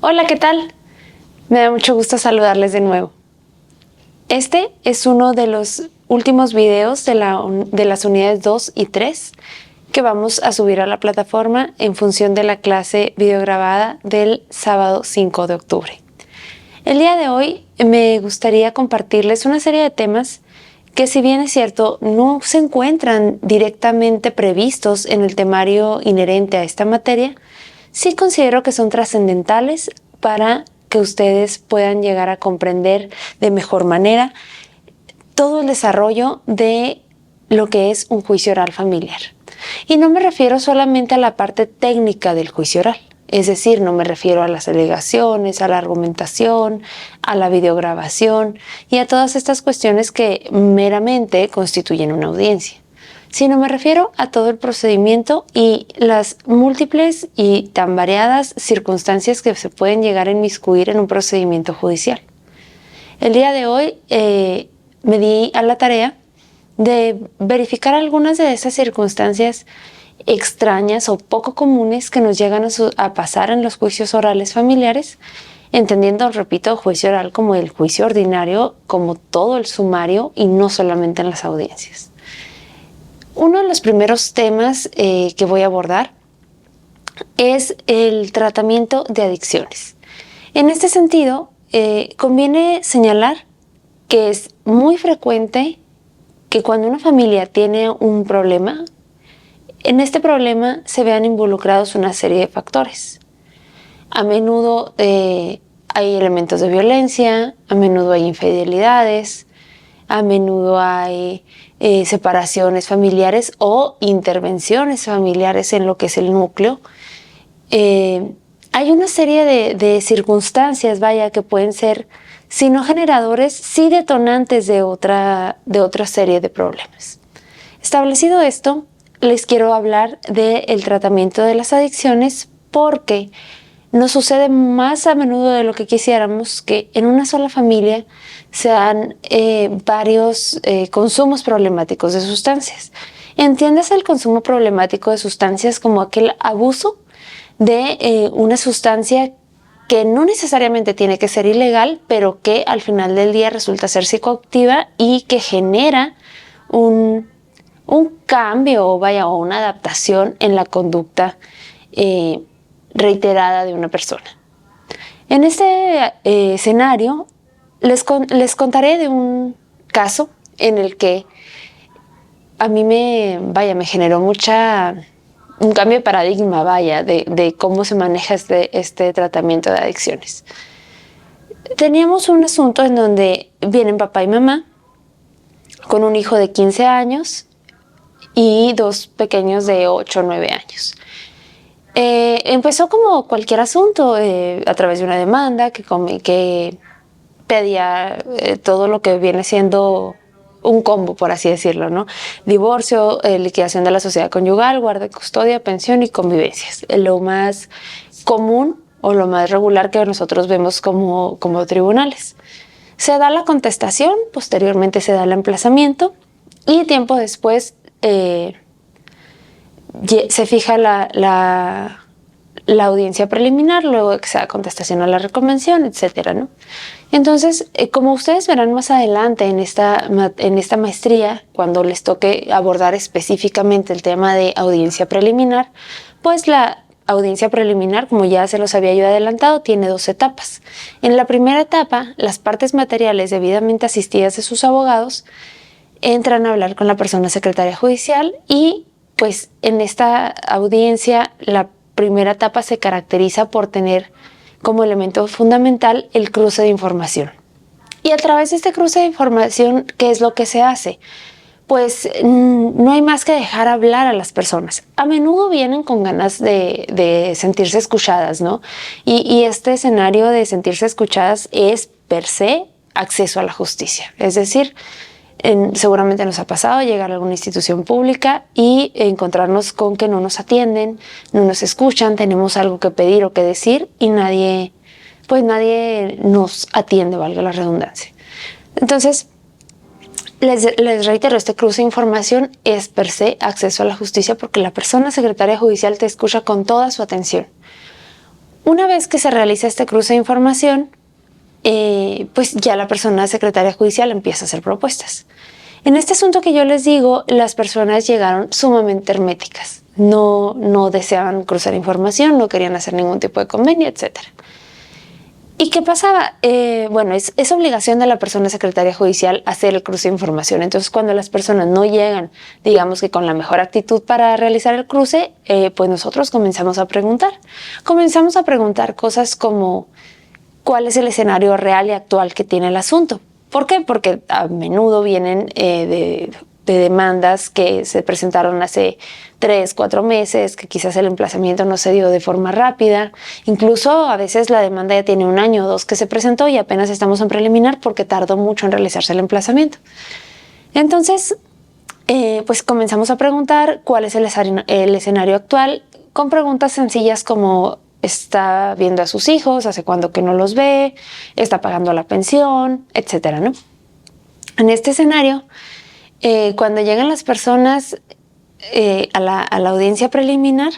Hola, ¿qué tal? Me da mucho gusto saludarles de nuevo. Este es uno de los últimos videos de las unidades 2 y 3 que vamos a subir a la plataforma en función de la clase videograbada del sábado 5 de octubre. El día de hoy me gustaría compartirles una serie de temas que, si bien es cierto, no se encuentran directamente previstos en el temario inherente a esta materia, sí considero que son trascendentales para que ustedes puedan llegar a comprender de mejor manera todo el desarrollo de lo que es un juicio oral familiar. Y no me refiero solamente a la parte técnica del juicio oral, es decir, no me refiero a las alegaciones, a la argumentación, a la videograbación y a todas estas cuestiones que meramente constituyen una audiencia, sino me refiero a todo el procedimiento y las múltiples y tan variadas circunstancias que se pueden llegar a inmiscuir en un procedimiento judicial. El día de hoy me di a la tarea de verificar algunas de esas circunstancias extrañas o poco comunes que nos llegan a pasar en los juicios orales familiares, entendiendo, repito, juicio oral como el juicio ordinario, como todo el sumario y no solamente en las audiencias. Uno de los primeros temas que voy a abordar es el tratamiento de adicciones. En este sentido, conviene señalar que es muy frecuente que cuando una familia tiene un problema, en este problema se vean involucrados una serie de factores. A menudo hay elementos de violencia, a menudo hay infidelidades, a menudo hay separaciones familiares o intervenciones familiares en lo que es el núcleo. Hay una serie de circunstancias, que pueden ser, si no generadores, sí detonantes de otra serie de problemas. Establecido esto, les quiero hablar del tratamiento de las adicciones porque nos sucede más a menudo de lo que quisiéramos que en una sola familia se dan varios consumos problemáticos de sustancias. Entiéndase el consumo problemático de sustancias como aquel abuso de una sustancia que no necesariamente tiene que ser ilegal, pero que al final del día resulta ser psicoactiva y que genera un cambio o una adaptación en la conducta reiterada de una persona. En este escenario les contaré de un caso en el que a mí me generó un cambio de paradigma, de cómo se maneja este tratamiento de adicciones. Teníamos un asunto en donde vienen papá y mamá con un hijo de 15 años y dos pequeños de 8 o 9 años. Empezó como cualquier asunto, a través de una demanda que pedía todo lo que viene siendo un combo, por así decirlo, ¿no? Divorcio, liquidación de la sociedad conyugal, guarda y custodia, pensión y convivencias. Lo más común o lo más regular que nosotros vemos como tribunales. Se da la contestación, posteriormente se da el emplazamiento y tiempo después se fija la audiencia preliminar, luego de que se da contestación a la reconvención, etcétera, ¿no? Entonces, como ustedes verán más adelante en esta maestría, cuando les toque abordar específicamente el tema de audiencia preliminar, pues la audiencia preliminar, como ya se los había yo adelantado, tiene 2 etapas. En la primera etapa, las partes materiales debidamente asistidas de sus abogados entran a hablar con la persona secretaria judicial y pues en esta audiencia la primera etapa se caracteriza por tener como elemento fundamental el cruce de información. Y a través de este cruce de información, ¿qué es lo que se hace? Pues no hay más que dejar hablar a las personas. A menudo vienen con ganas de sentirse escuchadas, ¿no? Y este escenario de sentirse escuchadas es per se acceso a la justicia. Es decir, seguramente nos ha pasado llegar a alguna institución pública y encontrarnos con que no nos atienden, no nos escuchan, tenemos algo que pedir o que decir y nadie nos atiende, valga la redundancia. Entonces, les reitero, este cruce de información es per se acceso a la justicia porque la persona secretaria judicial te escucha con toda su atención. una vez que se realiza este cruce de información, pues ya la persona secretaria judicial empieza a hacer propuestas. En este asunto que yo les digo, las personas llegaron sumamente herméticas. No deseaban cruzar información, no querían hacer ningún tipo de convenio, etc. ¿Y qué pasaba? Bueno, es obligación de la persona secretaria judicial hacer el cruce de información. Entonces, cuando las personas no llegan, digamos que con la mejor actitud para realizar el cruce, pues nosotros comenzamos a preguntar. Comenzamos a preguntar cosas como ¿cuál es el escenario real y actual que tiene el asunto? ¿Por qué? Porque a menudo vienen de demandas que se presentaron hace 3, 4 meses, que quizás el emplazamiento no se dio de forma rápida. Incluso a veces la demanda ya tiene 1 año o 2 que se presentó y apenas estamos en preliminar porque tardó mucho en realizarse el emplazamiento. Entonces, pues comenzamos a preguntar cuál es el escenario actual con preguntas sencillas como ¿está viendo a sus hijos? ¿Hace cuándo que no los ve? ¿Está pagando la pensión? Etcétera, ¿no? En este escenario, cuando llegan las personas a la audiencia preliminar,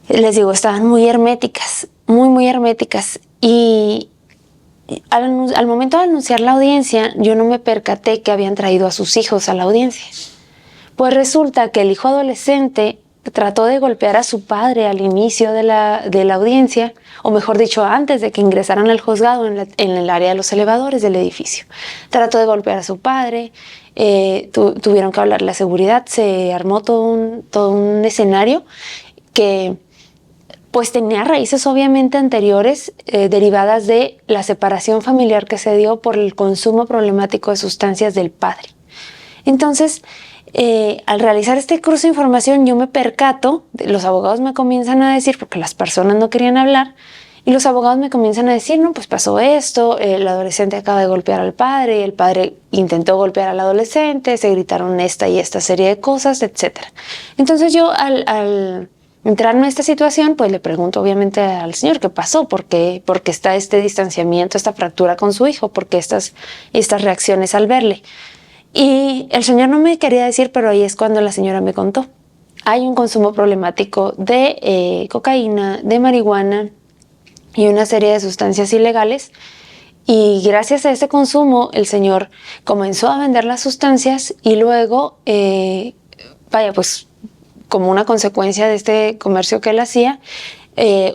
les digo, estaban muy herméticas, muy herméticas. Y al momento de anunciar la audiencia, yo no me percaté que habían traído a sus hijos a la audiencia. Pues resulta que el hijo adolescente trató de golpear a su padre al inicio de la audiencia, o mejor dicho, antes de que ingresaran al juzgado en el área de los elevadores del edificio. Trató de golpear a su padre, tuvieron que hablar la seguridad, se armó todo un escenario que pues tenía raíces obviamente anteriores derivadas de la separación familiar que se dio por el consumo problemático de sustancias del padre. Entonces, al realizar este cruce de información, yo me percato, los abogados me comienzan a decir, porque las personas no querían hablar, y los abogados me comienzan a decir, no, pues pasó esto, el adolescente acaba de golpear al padre, y el padre intentó golpear al adolescente, se gritaron esta y esta serie de cosas, etc. Entonces yo al entrarme en esta situación, pues le pregunto obviamente al señor qué pasó, por qué está este distanciamiento, esta fractura con su hijo, por qué estas reacciones al verle. Y el señor no me quería decir, pero ahí es cuando la señora me contó. Hay un consumo problemático de cocaína, de marihuana y una serie de sustancias ilegales. Y gracias a ese consumo, el señor comenzó a vender las sustancias y luego, pues como una consecuencia de este comercio que él hacía,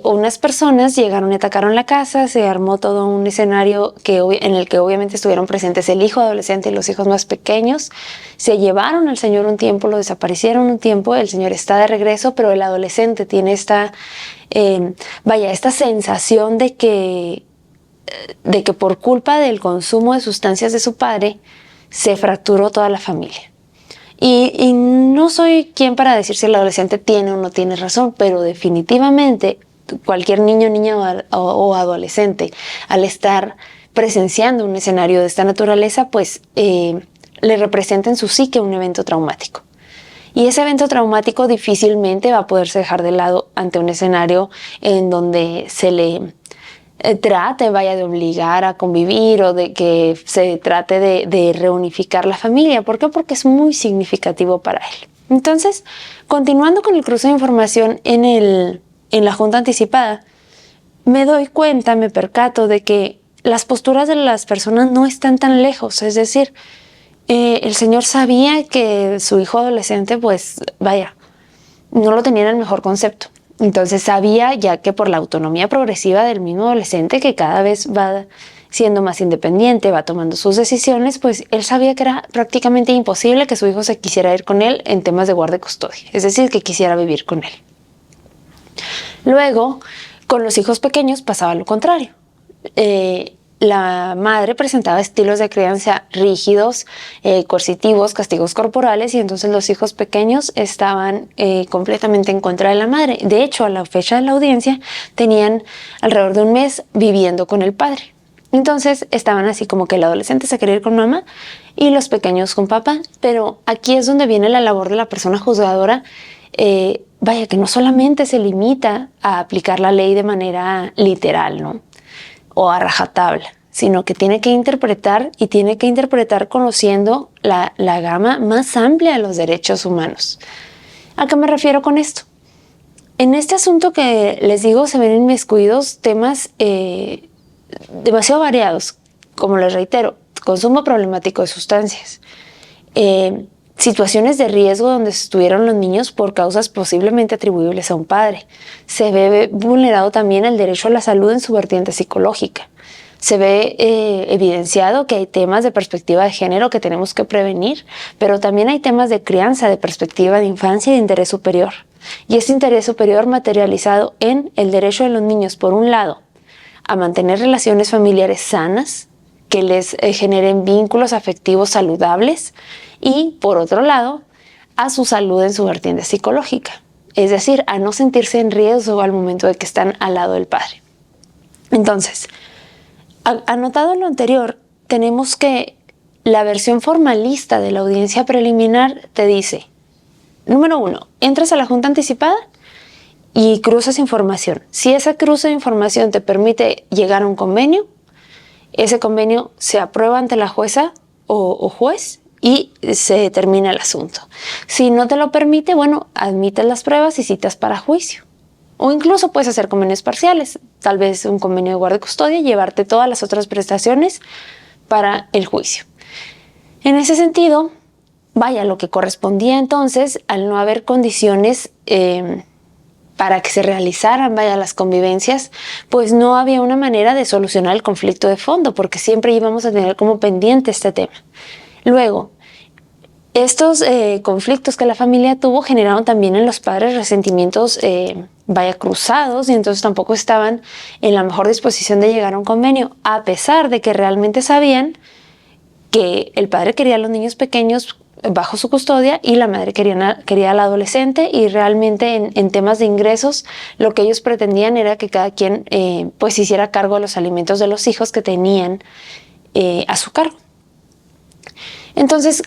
unas personas llegaron y atacaron la casa, se armó todo un escenario en el que obviamente estuvieron presentes el hijo adolescente y los hijos más pequeños. Se llevaron al señor un tiempo, lo desaparecieron un tiempo, el señor está de regreso, pero el adolescente tiene esta sensación de que por culpa del consumo de sustancias de su padre se fracturó toda la familia. Y no soy quien para decir si el adolescente tiene o no tiene razón, pero definitivamente cualquier niño, niña o adolescente, al estar presenciando un escenario de esta naturaleza, pues le representa en su psique un evento traumático. Y ese evento traumático difícilmente va a poderse dejar de lado ante un escenario en donde se le vaya de obligar a convivir o de que se trate de reunificar la familia. ¿Por qué? Porque es muy significativo para él. Entonces, continuando con el cruce de información en la junta anticipada, me doy cuenta, me percato de que las posturas de las personas no están tan lejos. Es decir, el señor sabía que su hijo adolescente, pues, no lo tenía en el mejor concepto. Entonces sabía, ya que por la autonomía progresiva del mismo adolescente, que cada vez va siendo más independiente, va tomando sus decisiones, pues él sabía que era prácticamente imposible que su hijo se quisiera ir con él en temas de guardia y custodia, es decir, que quisiera vivir con él. Luego, con los hijos pequeños pasaba lo contrario. La madre presentaba estilos de crianza rígidos, coercitivos, castigos corporales, y entonces los hijos pequeños estaban completamente en contra de la madre. De hecho, a la fecha de la audiencia tenían alrededor de 1 mes viviendo con el padre. Entonces estaban así como que el adolescente se quería ir con mamá y los pequeños con papá. Pero aquí es donde viene la labor de la persona juzgadora, que no solamente se limita a aplicar la ley de manera literal, ¿no?, o a rajatabla, sino que tiene que interpretar conociendo la gama más amplia de los derechos humanos. ¿A qué me refiero con esto? En este asunto que les digo se ven inmiscuidos temas demasiado variados, como les reitero, consumo problemático de sustancias, situaciones de riesgo donde estuvieron los niños por causas posiblemente atribuibles a un padre. Se ve vulnerado también el derecho a la salud en su vertiente psicológica. Se ve evidenciado que hay temas de perspectiva de género que tenemos que prevenir, pero también hay temas de crianza, de perspectiva de infancia y de interés superior. Y este interés superior materializado en el derecho de los niños, por un lado, a mantener relaciones familiares sanas, que les generen vínculos afectivos saludables, y por otro lado, a su salud en su vertiente psicológica, es decir, a no sentirse en riesgo al momento de que están al lado del padre. Entonces, anotado lo anterior, tenemos que la versión formalista de la audiencia preliminar te dice, número 1, entras a la junta anticipada y cruzas información. Si ese cruce de información te permite llegar a un convenio, ese convenio se aprueba ante la jueza o juez y se determina el asunto. Si no te lo permite, bueno, admites las pruebas y citas para juicio. O incluso puedes hacer convenios parciales, tal vez un convenio de guardia y custodia y llevarte todas las otras prestaciones para el juicio. En ese sentido, vaya, lo que correspondía entonces, al no haber condiciones para que se realizaran, vaya, las convivencias, pues no había una manera de solucionar el conflicto de fondo, porque siempre íbamos a tener como pendiente este tema. Luego, estos conflictos que la familia tuvo generaron también en los padres resentimientos cruzados, y entonces tampoco estaban en la mejor disposición de llegar a un convenio, a pesar de que realmente sabían que el padre quería a los niños pequeños bajo su custodia y la madre quería al adolescente, y realmente en temas de ingresos lo que ellos pretendían era que cada quien pues hiciera cargo de los alimentos de los hijos que tenían a su cargo. Entonces,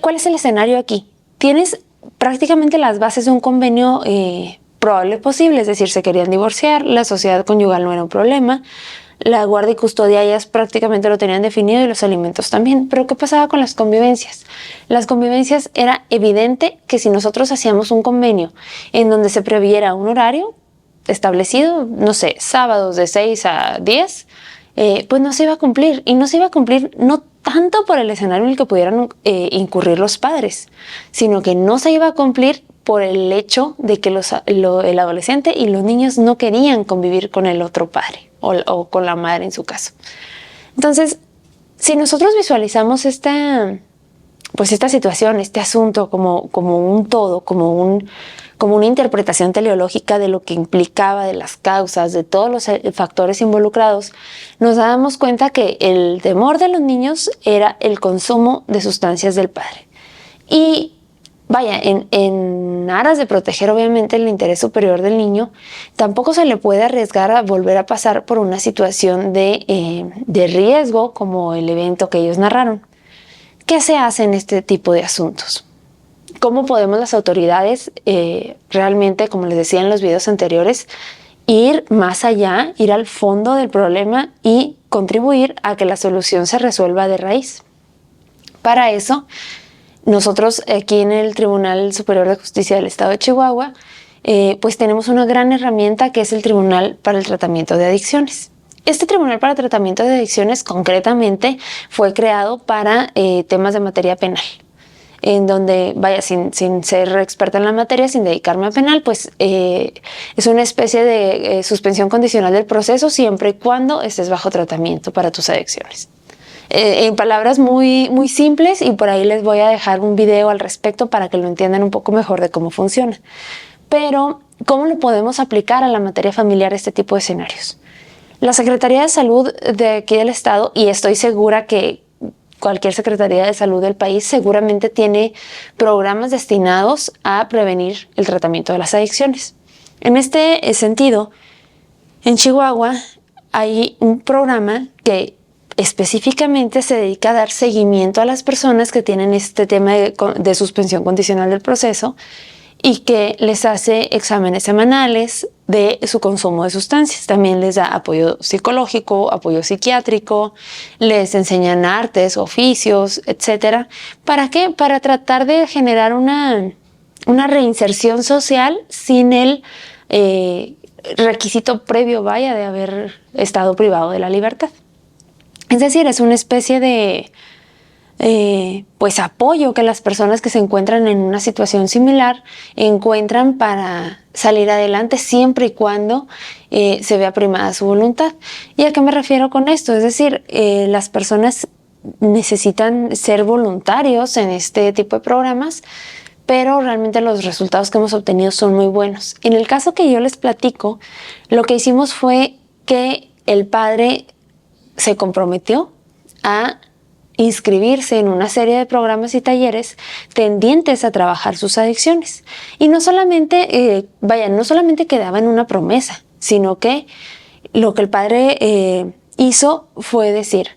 ¿cuál es el escenario aquí? Tienes prácticamente las bases de un convenio probable posible, es decir, se querían divorciar, la sociedad conyugal no era un problema, la guardia y custodia ellas prácticamente lo tenían definido y los alimentos también. Pero ¿qué pasaba con las convivencias? Las convivencias era evidente que si nosotros hacíamos un convenio en donde se previera un horario establecido, no sé, sábados de 6 a 10, pues no se iba a cumplir. Y no se iba a cumplir no tanto por el escenario en el que pudieran incurrir los padres, sino que no se iba a cumplir por el hecho de que el adolescente y los niños no querían convivir con el otro padre o con la madre en su caso. Entonces, si nosotros visualizamos esta situación, este asunto como un todo, como una interpretación teleológica de lo que implicaba, de las causas, de todos los factores involucrados, nos damos cuenta que el temor de los niños era el consumo de sustancias del padre. Y vaya, en aras de proteger obviamente el interés superior del niño, tampoco se le puede arriesgar a volver a pasar por una situación de riesgo como el evento que ellos narraron. ¿Qué se hace en este tipo de asuntos? ¿Cómo podemos las autoridades realmente, como les decía en los videos anteriores, ir más allá, ir al fondo del problema y contribuir a que la solución se resuelva de raíz? Para eso, nosotros aquí en el Tribunal Superior de Justicia del Estado de Chihuahua, pues tenemos una gran herramienta que es el Tribunal para el Tratamiento de Adicciones. Este Tribunal para Tratamiento de Adicciones concretamente fue creado para temas de materia penal, en donde, vaya, sin ser experta en la materia, sin dedicarme a penal, pues es una especie de suspensión condicional del proceso siempre y cuando estés bajo tratamiento para tus adicciones. En palabras muy, muy simples, y por ahí les voy a dejar un video al respecto para que lo entiendan un poco mejor de cómo funciona. Pero, ¿cómo lo podemos aplicar a la materia familiar este tipo de escenarios? La Secretaría de Salud de aquí del Estado, y estoy segura que cualquier Secretaría de Salud del país seguramente tiene programas destinados a prevenir el tratamiento de las adicciones. En este sentido, en Chihuahua hay un programa que específicamente se dedica a dar seguimiento a las personas que tienen este tema de suspensión condicional del proceso y que les hace exámenes semanales de su consumo de sustancias. También les da apoyo psicológico, apoyo psiquiátrico, les enseñan artes, oficios, etc. ¿Para qué? Para tratar de generar una una reinserción social sin el requisito previo, vaya, de haber estado privado de la libertad. Es decir, es una especie de pues apoyo que las personas que se encuentran en una situación similar encuentran para salir adelante siempre y cuando se vea primada su voluntad. ¿Y a qué me refiero con esto? Es decir, las personas necesitan ser voluntarios en este tipo de programas, pero realmente los resultados que hemos obtenido son muy buenos. En el caso que yo les platico, lo que hicimos fue que el padre se comprometió a inscribirse en una serie de programas y talleres tendientes a trabajar sus adicciones. Y no solamente, no solamente quedaba en una promesa, sino que lo que el padre hizo fue decir: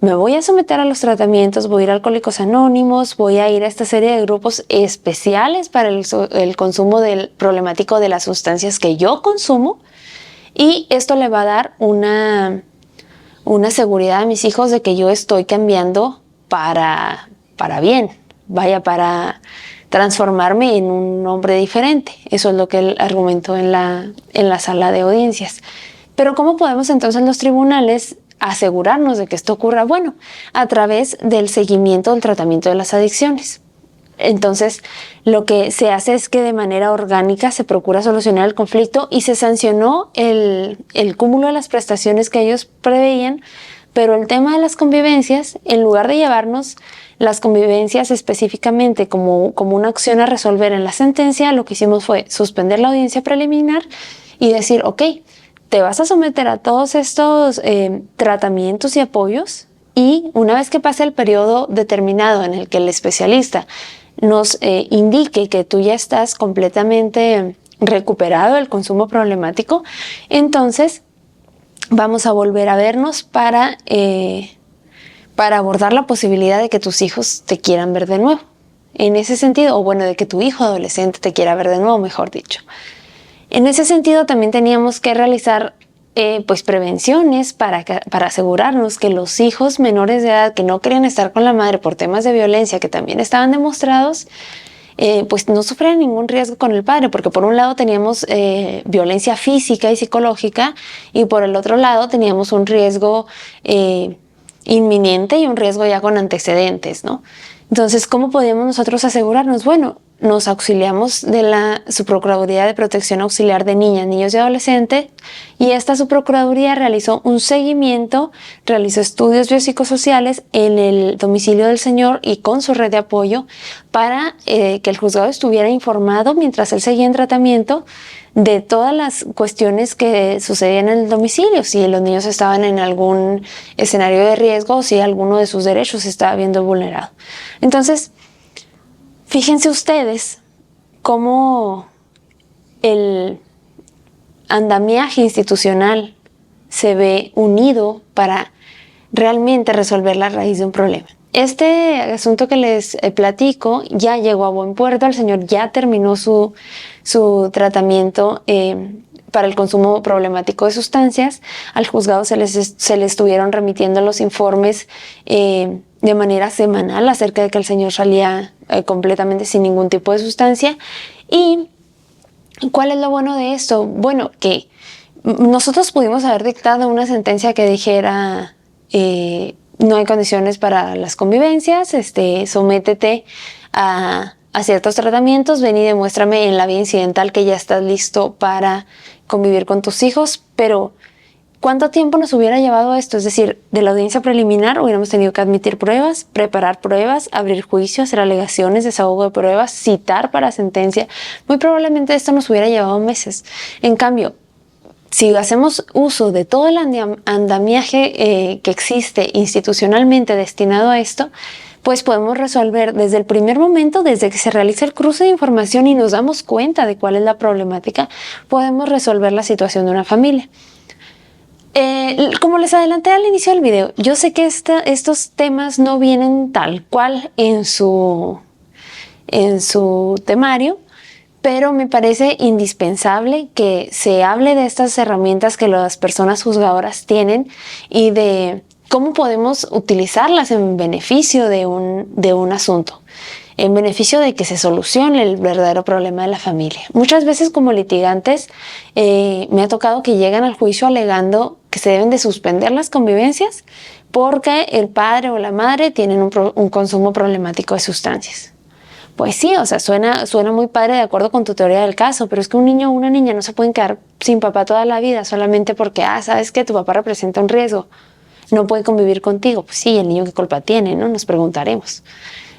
me voy a someter a los tratamientos, voy a ir a Alcohólicos Anónimos, voy a ir a esta serie de grupos especiales para el consumo problemático de las sustancias que yo consumo, y esto le va a dar una seguridad a mis hijos de que yo estoy cambiando para bien, para transformarme en un hombre diferente. Eso es lo que él argumentó en la sala de audiencias. Pero ¿cómo podemos entonces los tribunales asegurarnos de que esto ocurra? Bueno, a través del seguimiento del tratamiento de las adicciones. Entonces, lo que se hace es que de manera orgánica se procura solucionar el conflicto y se sancionó el cúmulo de las prestaciones que ellos preveían, pero el tema de las convivencias, en lugar de llevarnos las convivencias específicamente como una acción a resolver en la sentencia, lo que hicimos fue suspender la audiencia preliminar y decir: ok, te vas a someter a todos estos tratamientos y apoyos, y una vez que pase el periodo determinado en el que el especialista nos indique que tú ya estás completamente recuperado del consumo problemático, entonces vamos a volver a vernos para abordar la posibilidad de que tus hijos te quieran ver de nuevo. En ese sentido, o bueno, de que tu hijo adolescente te quiera ver de nuevo, mejor dicho. En ese sentido, también teníamos que realizar pues prevenciones para asegurarnos que los hijos menores de edad que no querían estar con la madre por temas de violencia que también estaban demostrados, pues no sufrieran ningún riesgo con el padre, porque por un lado teníamos violencia física y psicológica, y por el otro lado teníamos un riesgo inminente y un riesgo ya con antecedentes, ¿no? Entonces, ¿cómo podíamos nosotros asegurarnos? Bueno, nos auxiliamos de la Subprocuraduría de Protección Auxiliar de Niñas, Niños y Adolescentes, y esta Subprocuraduría realizó un seguimiento, realizó estudios biopsicosociales en el domicilio del señor y con su red de apoyo para que el juzgado estuviera informado mientras él seguía en tratamiento de todas las cuestiones que sucedían en el domicilio, si los niños estaban en algún escenario de riesgo o si alguno de sus derechos estaba viendo vulnerado. Entonces, fíjense ustedes cómo el andamiaje institucional se ve unido para realmente resolver la raíz de un problema. Este asunto que les platico ya llegó a buen puerto, el señor ya terminó su tratamiento para el consumo problemático de sustancias. Al juzgado se le estuvieron remitiendo los informes de manera semanal acerca de que el señor salía completamente sin ningún tipo de sustancia. ¿Y cuál es lo bueno de esto? Bueno, que nosotros pudimos haber dictado una sentencia que dijera no hay condiciones para las convivencias, sométete a ciertos tratamientos, ven y demuéstrame en la vía incidental que ya estás listo para convivir con tus hijos. Pero ¿cuánto tiempo nos hubiera llevado esto? Es decir, de la audiencia preliminar hubiéramos tenido que admitir pruebas, preparar pruebas, abrir juicio, hacer alegaciones, desahogo de pruebas, citar para sentencia. Muy probablemente esto nos hubiera llevado meses. En cambio, si hacemos uso de todo el andamiaje que existe institucionalmente destinado a esto, pues podemos resolver desde el primer momento, desde que se realiza el cruce de información y nos damos cuenta de cuál es la problemática, podemos resolver la situación de una familia. Como les adelanté al inicio del video, yo sé que estos temas no vienen tal cual en su temario, pero me parece indispensable que se hable de estas herramientas que las personas juzgadoras tienen y de cómo podemos utilizarlas en beneficio de un asunto. en beneficio de que se solucione el verdadero problema de la familia. Muchas veces como litigantes me ha tocado que llegan al juicio alegando que se deben de suspender las convivencias porque el padre o la madre tienen un consumo problemático de sustancias. Pues sí, o sea, suena muy padre de acuerdo con tu teoría del caso, pero es que un niño o una niña no se pueden quedar sin papá toda la vida solamente porque, sabes que tu papá representa un riesgo, no puede convivir contigo. Pues sí, el niño qué culpa tiene, ¿no? Nos preguntaremos.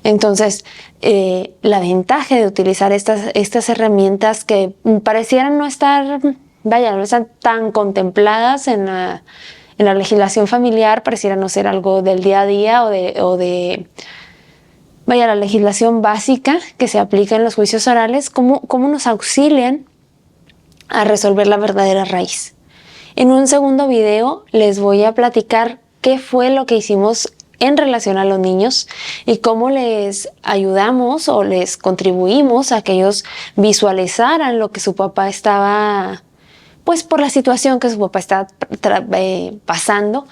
Entonces, la ventaja de utilizar estas herramientas que parecieran no estar, no están tan contempladas en la legislación familiar, pareciera no ser algo del día a día o de la legislación básica que se aplica en los juicios orales, cómo nos auxilian a resolver la verdadera raíz. En un segundo video les voy a platicar qué fue lo que hicimos en relación a los niños y cómo les ayudamos o les contribuimos a que ellos visualizaran lo que su papá estaba, pues por la situación que su papá estaba pasando,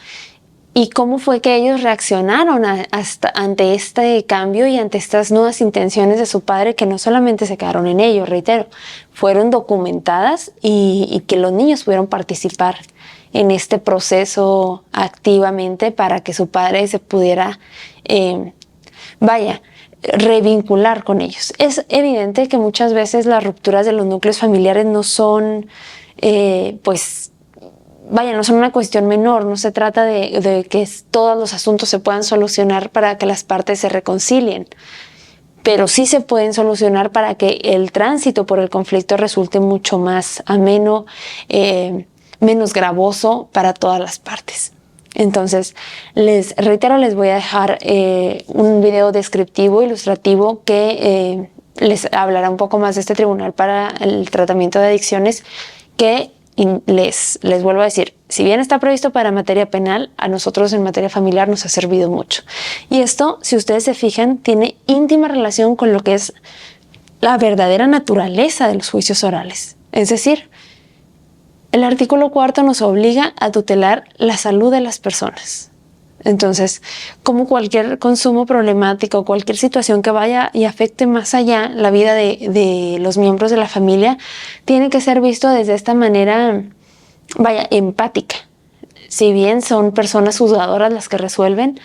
y cómo fue que ellos reaccionaron ante este cambio y ante estas nuevas intenciones de su padre, que no solamente se quedaron en ello, reitero, fueron documentadas y que los niños pudieron participar en este proceso activamente para que su padre se pudiera, revincular con ellos. Es evidente que muchas veces las rupturas de los núcleos familiares no son, no son una cuestión menor. No se trata de que todos los asuntos se puedan solucionar para que las partes se reconcilien, pero sí se pueden solucionar para que el tránsito por el conflicto resulte mucho más ameno, menos gravoso para todas las partes. Entonces, les voy a dejar un video descriptivo, ilustrativo, que les hablará un poco más de este tribunal para el tratamiento de adicciones, que les vuelvo a decir, si bien está previsto para materia penal, a nosotros en materia familiar nos ha servido mucho. Y esto, si ustedes se fijan, tiene íntima relación con lo que es la verdadera naturaleza de los juicios orales. Es decir, el artículo 4 nos obliga a tutelar la salud de las personas. Entonces, como cualquier consumo problemático, cualquier situación que vaya y afecte más allá la vida de los miembros de la familia, tiene que ser visto desde esta manera, empática. Si bien son personas juzgadoras las que resuelven,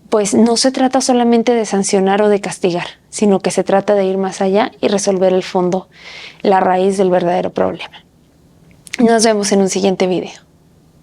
pues no se trata solamente de sancionar o de castigar, sino que se trata de ir más allá y resolver el fondo, la raíz del verdadero problema. Nos vemos en un siguiente video.